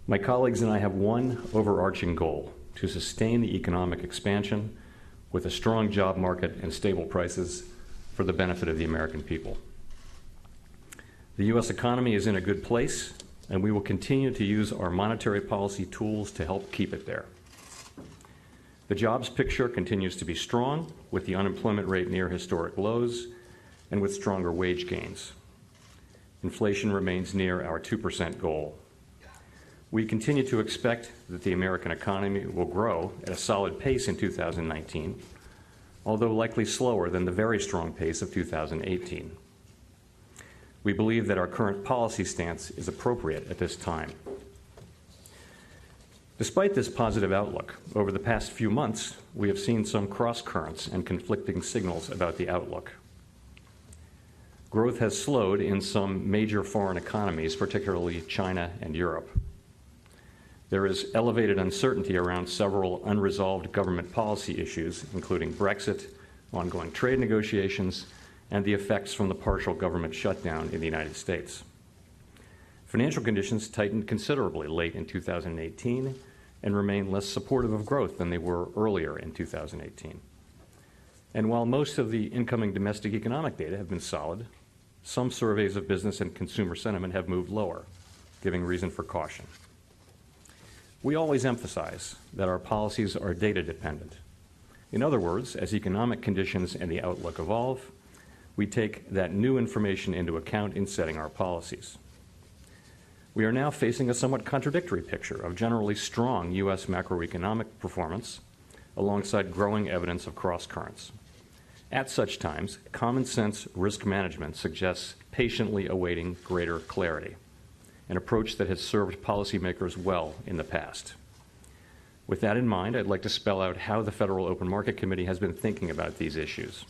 My colleagues and I have one overarching goal: to sustain the economic expansion with a strong job market and stable prices for the benefit of the American people. The U.S. economy is in a good place, and we will continue to use our monetary policy tools to help keep it there. The jobs picture continues to be strong, with the unemployment rate near historic lows and with stronger wage gains. Inflation remains near our 2% goal. We continue to expect that the American economy will grow at a solid pace in 2019, although likely slower than the very strong pace of 2018. We believe that our current policy stance is appropriate at this time. Despite this positive outlook, over the past few months, we have seen some cross-currents and conflicting signals about the outlook. Growth has slowed in some major foreign economies, particularly China and Europe. There is elevated uncertainty around several unresolved government policy issues, including Brexit, ongoing trade negotiations, and the effects from the partial government shutdown in the United States. Financial conditions tightened considerably late in 2018 and remain less supportive of growth than they were earlier in 2018. And while most of the incoming domestic economic data have been solid, some surveys of business and consumer sentiment have moved lower, giving reason for caution. We always emphasize that our policies are data dependent. In other words, as economic conditions and the outlook evolve, we take that new information into account in setting our policies. We are now facing a somewhat contradictory picture of generally strong U.S. macroeconomic performance alongside growing evidence of cross-currents. At such times, common sense risk management suggests patiently awaiting greater clarity, an approach that has served policymakers well in the past. With that in mind, I'd like to spell out how the Federal Open Market Committee has been thinking about these issues.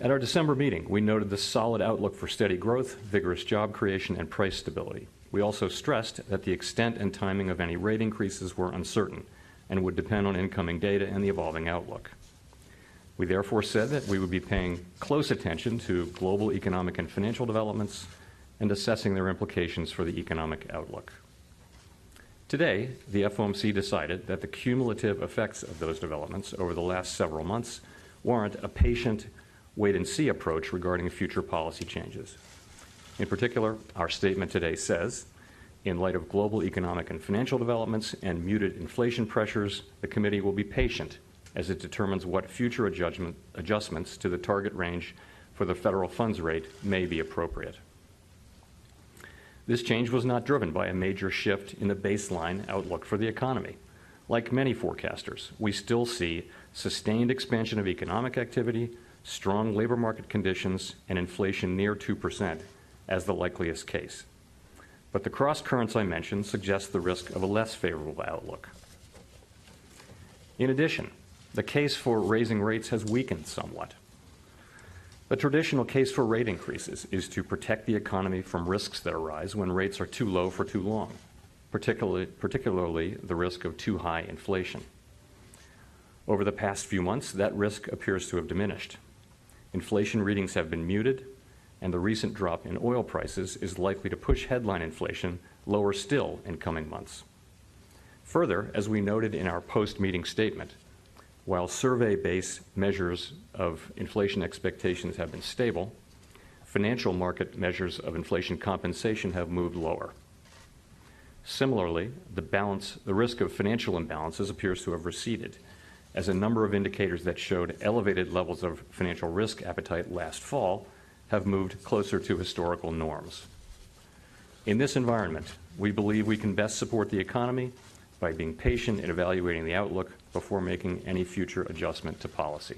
At our December meeting, we noted the solid outlook for steady growth, vigorous job creation, and price stability. We also stressed that the extent and timing of any rate increases were uncertain and would depend on incoming data and the evolving outlook. We therefore said that we would be paying close attention to global economic and financial developments and assessing their implications for the economic outlook. Today, the FOMC decided that the cumulative effects of those developments over the last several months warrant a patient wait-and-see approach regarding future policy changes. In particular, our statement today says, in light of global economic and financial developments and muted inflation pressures, the committee will be patient as it determines what future adjustments to the target range for the federal funds rate may be appropriate. This change was not driven by a major shift in the baseline outlook for the economy. Like many forecasters, we still see sustained expansion of economic activity, strong labor market conditions, and inflation near 2% as the likeliest case. But the cross-currents I mentioned suggest the risk of a less favorable outlook. In addition, the case for raising rates has weakened somewhat. The traditional case for rate increases is to protect the economy from risks that arise when rates are too low for too long, particularly the risk of too high inflation. Over the past few months, that risk appears to have diminished. Inflation readings have been muted, and the recent drop in oil prices is likely to push headline inflation lower still in coming months. Further, as we noted in our post-meeting statement, while survey-based measures of inflation expectations have been stable, financial market measures of inflation compensation have moved lower. Similarly, the risk of financial imbalances appears to have receded, as a number of indicators that showed elevated levels of financial risk appetite last fall have moved closer to historical norms. In this environment, we believe we can best support the economy by being patient in evaluating the outlook before making any future adjustment to policy.